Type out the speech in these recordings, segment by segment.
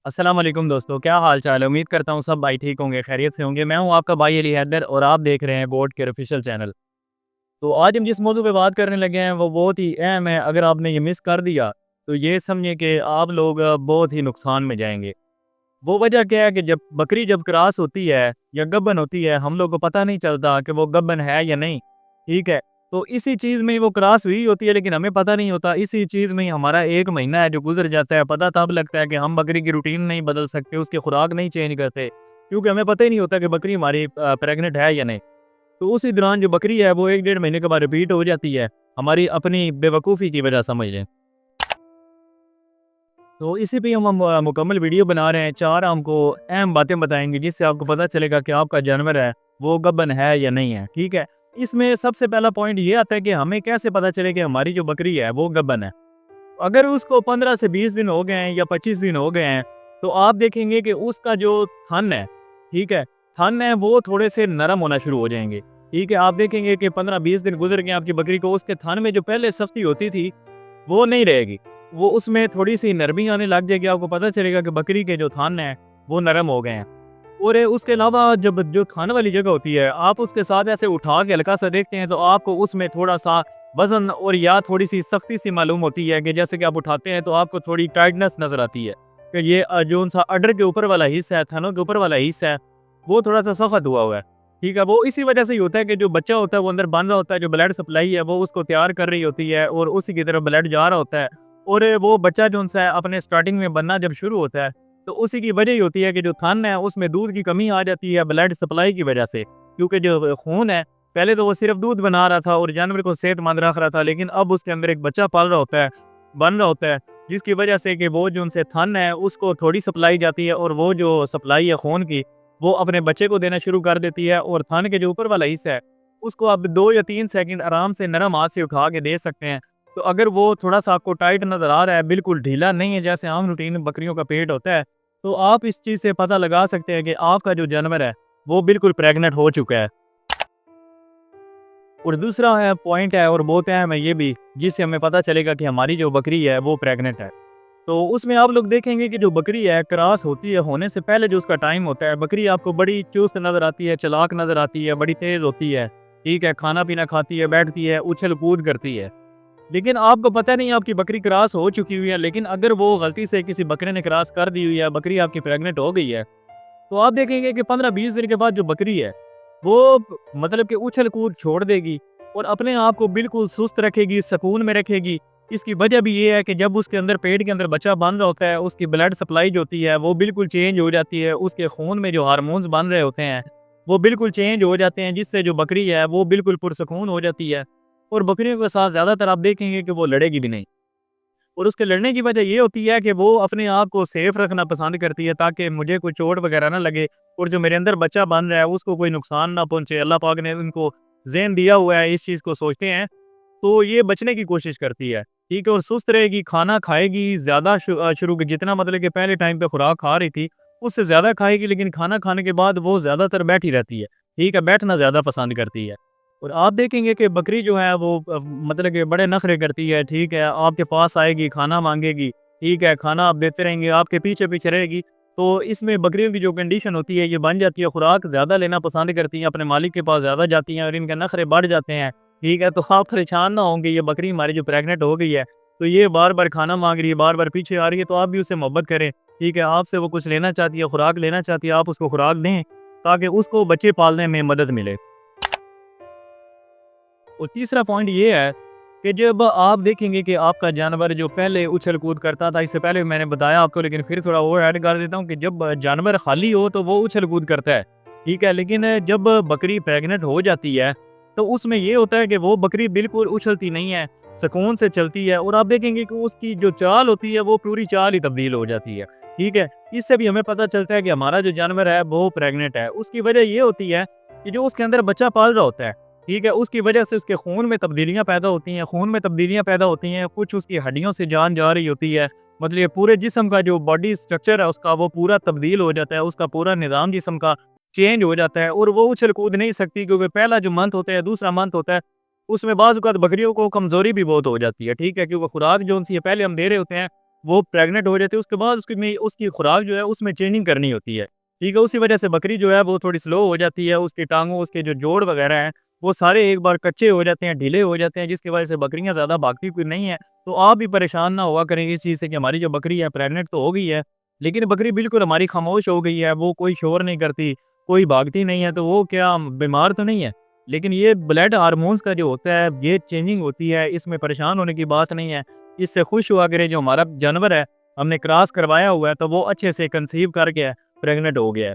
अस्सलाम वालेकुम दोस्तों, क्या हाल चाल है? उम्मीद करता हूँ सब भाई ठीक होंगे, खैरियत से होंगे। मैं हूँ आपका भाई अली हैदर और आप देख रहे हैं गोट केयर ऑफिशियल चैनल। तो आज हम जिस मौजू पे बात करने लगे हैं वो बहुत ही अहम है। अगर आपने ये मिस कर दिया तो ये समझिए कि आप लोग बहुत ही नुकसान में जाएँगे। वो वजह क्या है कि जब बकरी जब क्रॉस होती है या गब्बन होती है, हम लोग को पता नहीं चलता कि वो गब्बन है या नहीं, ठीक है? तो इसी चीज़ में वो क्रॉस हुई होती है लेकिन हमें पता नहीं होता। इसी चीज़ में ही हमारा 1 महीना है जो गुज़र जाता है। पता तब लगता है कि हम बकरी की रूटीन नहीं बदल सकते, उसकी खुराक नहीं चेंज करते, क्योंकि हमें पता ही नहीं होता कि बकरी हमारी प्रेग्नेंट है या नहीं। तो उसी दौरान जो बकरी है वो 1 डेढ़ महीने के बाद रिपीट हो जाती है, हमारी अपनी बेवकूफ़ी की वजह समझ लें। तो इसी पे हम मुकम्मल वीडियो बना रहे हैं। 4 हमको अहम बातें बताएँगे जिससे आपको पता चलेगा कि आपका जानवर है, वो गब्बन है या नहीं है, ठीक है? इसमें सबसे पहला पॉइंट ये आता है कि हमें कैसे पता चले कि हमारी जो बकरी है वो गब्बन है। अगर उसको 15 से 20 दिन हो गए हैं या 25 दिन हो गए हैं, तो आप देखेंगे कि उसका जो थन है, ठीक है? थन है वो थोड़े से नरम होना शुरू हो जाएँगे, ठीक है? आप देखेंगे कि 15-20 दिन गुज़र गए आपकी बकरी को, उसके थन में जो पहले सख्ती होती थी वो नहीं रहेगी। वो उसमें थोड़ी-सी नरमी आने लग जाएगी, आपको पता चलेगा कि बकरी के जो थन हैं, वो नरम हो गए हैं। और उसके अलावा जब जो खाने वाली जगह होती है, आप उसके साथ ऐसे उठा के हल्का-सा देखते हैं, तो आपको उसमें थोड़ा-सा वज़न और या थोड़ी-सी सख्ती-सी मालूम होती है कि जैसे कि आप उठाते हैं, तो आपको थोड़ी टाइटनेस नज़र आती है कि ये जो-सा अडर के ऊपर वाला हिस्सा है, थनों के ऊपर वाला हिस्सा है, वो थोड़ा-सा सख्त हुआ है। ठीक है? वो इसी वजह से ही होता है कि जो बच्चा होता है, वो अंदर बन रहा होता है, जो ब्लड सप्लाई है, वो उसको तैयार कर रही होती है और उसी की तरफ ब्लड जा रहा होता है। और वो बच्चा जो-सा है अपने स्टार्टिंग में बनना जब शुरू होता है, तो उसी की वजह ही होती है कि जो थन है उसमें दूध की कमी आ जाती है ब्लड सप्लाई की वजह से। क्योंकि जो खून है, पहले तो वो सिर्फ़ दूध बना रहा था और जानवर को सेहतमंद रख रहा था, लेकिन अब उसके अंदर एक बच्चा पल रहा होता है, बन रहा होता है, जिसकी वजह से कि वो जो उनसे थन है उसको थोड़ी सप्लाई जाती है और वो जो सप्लाई है खून की, वो अपने बच्चे को देना शुरू कर देती है। और थन के जो ऊपर वाला हिस्सा है, उसको आप 2 या 3 सेकंड आराम से नरम हाथ से उठा के दे सकते हैं। तो अगर वो थोड़ा-सा आपको टाइट नज़र आ रहा है, बिल्कुल ढीला नहीं है जैसे आम रूटीन में बकरियों का पेट होता है, तो आप इस चीज़ से पता लगा सकते हैं कि आपका जो जानवर है, वो बिल्कुल प्रेग्नेंट हो चुका है। और दूसरा है पॉइंट है और बहुत अहम है ये भी, जिससे हमें पता चलेगा कि हमारी जो बकरी है वो प्रेग्नेंट है। तो उसमें आप लोग देखेंगे कि जो बकरी है क्रॉस होती है, होने से पहले जो उसका टाइम होता है, बकरी आपको बड़ी चुस्त नज़र आती है, चालाक नज़र आती है, बड़ी तेज़ होती है, ठीक है? खाना-पीना खाती है, बैठती है, उछल-कूद करती है। लेकिन आपको पता नहीं आपकी बकरी क्रॉस हो चुकी हुई है, लेकिन अगर वो गलती से किसी बकरे ने क्रॉस कर दी हुई है, बकरी आपकी प्रेग्नेंट हो गई है, तो आप देखेंगे कि 15-20 दिन के बाद जो बकरी है, वो मतलब कि उछल-कूद छोड़ देगी और अपने आप को बिल्कुल सुस्त रखेगी, सुकून में रखेगी। इसकी वजह भी ये है कि जब उसके अंदर पेट के अंदर बच्चा बन रहा होता है, उसकी ब्लड सप्लाई जो होती है, वो बिल्कुल चेंज हो जाती है। उसके खून में जो हार्मोन्स बन रहे होते हैं, वो बिल्कुल चेंज हो जाते हैं, जिससे जो बकरी है, वो बिल्कुल पुरसुकून हो जाती है। और बकरियों के साथ ज़्यादातर आप देखेंगे कि वो लड़ेगी भी नहीं। और उसके लड़ने की वजह ये होती है कि वो अपने आप को सेफ रखना पसंद करती है, ताकि मुझे कोई चोट वगैरह ना लगे और जो मेरे अंदर बच्चा बन रहा है उसको कोई नुकसान ना पहुंचे। अल्लाह पाक ने उनको ज़हन दिया हुआ है, इस चीज़ को सोचते हैं, तो ये बचने की कोशिश करती है, ठीक है? और सुस्त रहेगी, खाना खाएगी ज़्यादा शुरू के जितना मतलब कि पहले टाइम पे खुराक खा रही थी, उससे ज़्यादा खाएगी, लेकिन खाना खाने के बाद वो ज़्यादातर बैठी रहती है, ठीक है? बैठना ज़्यादा पसंद करती है। और आप देखेंगे कि बकरी जो है वो मतलब कि बड़े नखरे करती है, ठीक है? आपके पास आएगी, खाना माँगेगी, ठीक है? खाना आप देते रहेंगे, आपके पीछे-पीछे रहेगी। तो इसमें बकरियों की जो कंडीशन होती है, ये बन जाती है, खुराक ज़्यादा लेना पसंद करती हैं, अपने मालिक के पास ज़्यादा जाती हैं और इनके नखरे बढ़ जाते हैं, ठीक है? तो आप परेशान ना होंगे, ये बकरी हमारी जो प्रेग्नेंट हो गई है, तो ये बार-बार खाना माँग रही है, बार-बार पीछे आ रही है, तो आप भी उससे मोहब्बत करें, ठीक है? आपसे वो कुछ लेना चाहती है, खुराक लेना चाहती है, आप उसको खुराक दें, ताकि उसको बच्चे पालने में मदद मिले। और तीसरा पॉइंट ये है कि जब आप देखेंगे कि आपका जानवर जो पहले उछल-कूद करता था, इससे पहले मैंने बताया आपको, लेकिन फिर थोड़ा और ऐड कर देता हूँ कि जब जानवर खाली हो तो वो उछल-कूद करता है, ठीक है? लेकिन जब बकरी प्रेग्नेंट हो जाती है, तो उसमें ये होता है कि वो बकरी बिल्कुल उछलती नहीं है, सुकून से चलती है और आप देखेंगे कि उसकी जो चाल होती है, वो पूरी चाल ही तब्दील हो जाती है, ठीक है? इससे भी हमें पता चलता है कि हमारा जो जानवर है, वो प्रेग्नेंट है। उसकी वजह ये होती है कि जो उसके अंदर बच्चा पल रहा होता है, ठीक है, उसकी वजह से उसके खून में तब्दीलियाँ पैदा होती हैं, खून में तब्दीलियाँ पैदा होती हैं, कुछ उसकी हड्डियों से जान जा रही होती है, मतलब ये पूरे जिस्म का जो बॉडी स्ट्रक्चर है उसका वो पूरा तब्दील हो जाता है, उसका पूरा निज़ाम जिस्म का चेंज हो जाता है और वो उछल कूद नहीं सकती, क्योंकि पहला जो मंथ होता है, दूसरा मंथ होता है, उसमें बाज़ औक़ात बकरियों को कमज़ोरी भी बहुत हो जाती है, ठीक है, क्योंकि खुराक जो-सी है पहले हम दे रहे होते हैं, वो प्रेग्नेंट हो जाती है, उसके बाद उसकी खुराक जो है उसमें चेंजिंग करनी होती है। ठीक है, उसी वजह से बकरी जो है वो थोड़ी स्लो हो जाती है, उसकी टाँगों, उसके जो जोड़ वगैरह हैं, वो सारे एक बार कच्चे हो जाते हैं, ढीले हो जाते हैं, जिसकी वजह से बकरियाँ ज़्यादा भागती फिर नहीं हैं। तो आप भी परेशान ना हुआ करें इस चीज़ से कि हमारी जो बकरी है प्रेग्नेंट तो हो गई है, लेकिन बकरी बिल्कुल हमारी खामोश हो गई है, वो कोई शोर नहीं करती, कोई भागती नहीं है, तो वो क्या बीमार तो नहीं है? लेकिन ये ब्लड हार्मोन्स का जो होता है, ये चेंजिंग होती है, इसमें परेशान होने की बात नहीं है। इससे खुश हुआ करें, जो हमारा जानवर है, हमने क्रॉस करवाया हुआ है, तो वो अच्छे से कंसीव करके प्रेग्नेंट हो गया है।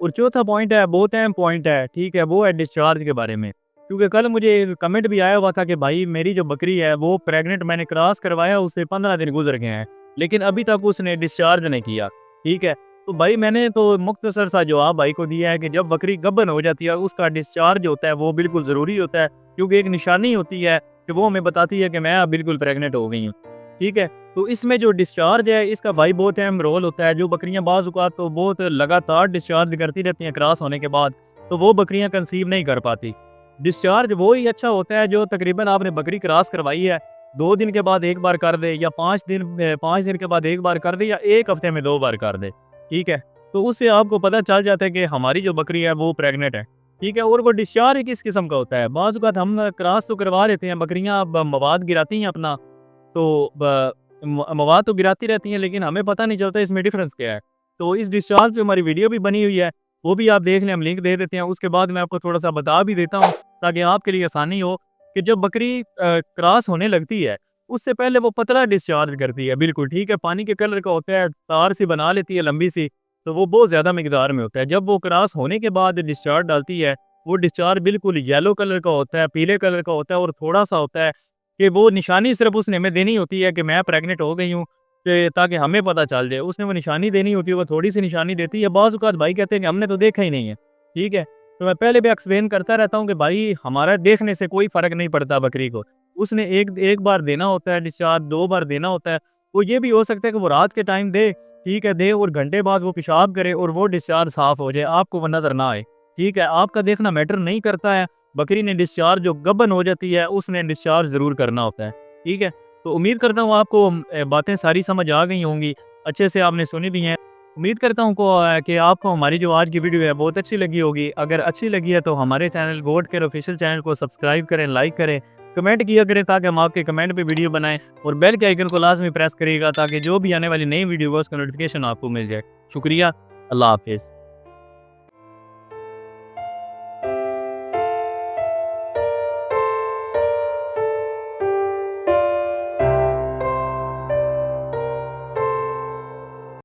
और चौथा पॉइंट है, बहुत अहम पॉइंट है, ठीक है, वो है डिस्चार्ज के बारे में। क्योंकि कल मुझे कमेंट भी आया हुआ था कि भाई मेरी जो बकरी है वो प्रेग्नेंट, मैंने क्रॉस करवाया, उससे 15 दिन गुजर गए हैं, लेकिन अभी तक उसने डिस्चार्ज नहीं किया। ठीक है, तो भाई मैंने तो मुख्तसर सा जवाब भाई को दिया है कि जब बकरी गब्बन हो जाती है उसका डिस्चार्ज होता है वो बिल्कुल ज़रूरी होता है, क्योंकि एक निशानी होती है कि वो हमें बताती है कि मैं अब बिल्कुल प्रेग्नेंट हो गई हूँ। ठीक है, तो इसमें जो डिस्चार्ज है इसका भाई बहुत अहम रोल होता है। जो बकरियाँ बाज़ औक़ात तो बहुत लगातार डिस्चार्ज करती रहती हैं क्रॉस होने के बाद, तो वो बकरियाँ कंसीव नहीं कर पाती। डिस्चार्ज वो ही अच्छा होता है जो तकरीबन आपने बकरी क्रॉस करवाई है, 2 दिन के बाद 1 बार कर दे, या 5 दिन के बाद 1 बार कर दे, या 1 हफ्ते में 2 बार कर दे। ठीक है? तो उससे आपको पता चल जाता है कि हमारी जो बकरी है वो प्रेग्नेंट है। ठीक है? और वो डिस्चार्ज किस किस्म का होता है? बाज़ औक़ात हम क्रॉस तो करवा लेते हैं, बकरियाँ अब मवाद गिराती हैं अपना, तो ब म मवाद तो गिराती रहती हैं, लेकिन हमें पता नहीं चलता इसमें डिफ़रेंस क्या है। तो इस डिस्चार्ज पे हमारी वीडियो भी बनी हुई है, वो भी आप देख लें, हम लिंक दे देते हैं। उसके बाद मैं आपको थोड़ा-सा बता भी देता हूँ, ताकि आपके लिए आसानी हो कि जब बकरी क्रॉस होने लगती है, उससे पहले वो पतला डिस्चार्ज करती है, बिल्कुल, ठीक है? पानी के कलर का होता है, तार सी बना लेती है लंबी-सी, तो वो बहुत ज़्यादा मिकदार में होता है। जब वो क्रॉस होने के बाद डिस्चार्ज डालती है, वो डिस्चार्ज बिल्कुल येलो कलर का होता है, पीले कलर का होता है, और थोड़ा-सा होता है कि वो निशानी सिर्फ़ उसने हमें देनी होती है कि मैं प्रेग्नेंट हो गई हूँ, ताकि हमें पता चल जाए। उसने वो निशानी देनी होती है, वो थोड़ी-सी निशानी देती है। बाज़ औक़ात भाई कहते हैं कि हमने तो देखा ही नहीं है, ठीक है? तो मैं पहले भी एक्सप्लेन करता रहता हूँ कि भाई हमारा देखने से कोई फ़र्क नहीं पड़ता बकरी को। उसने एक बार देना होता है डिस्चार्ज, 2 बार देना होता है। वो ये भी हो सकता है कि वो रात के टाइम दे, ठीक है, दे और घंटे बाद वो पेशाब करे और वो डिस्चार्ज साफ़ हो जाए, आपको वो नज़र ना आए। ठीक है? आपका देखना मैटर नहीं करता है। बकरी ने डिस्चार्ज, जो गबन हो जाती है, उसने डिस्चार्ज ज़रूर करना होता है। ठीक है? तो उम्मीद करता हूँ आपको बातें सारी समझ आ गई होंगी, अच्छे से आपने सुनी भी हैं। उम्मीद करता हूँ कि आपको हमारी जो आज की वीडियो है बहुत अच्छी लगी होगी। अगर अच्छी लगी है तो हमारे चैनल गोट केयर ऑफिशियल चैनल को सब्सक्राइब करें, लाइक करें, कमेंट किया करें, ताकि हम आपके कमेंट पे वीडियो बनाएँ, और बेल के आइकन को लाज़मी प्रेस करिएगा, ताकि जो भी आने वाली नई वीडियो है उसका नोटिफिकेशन आपको मिल जाए। शुक्रिया, अल्लाह हाफ़िज़।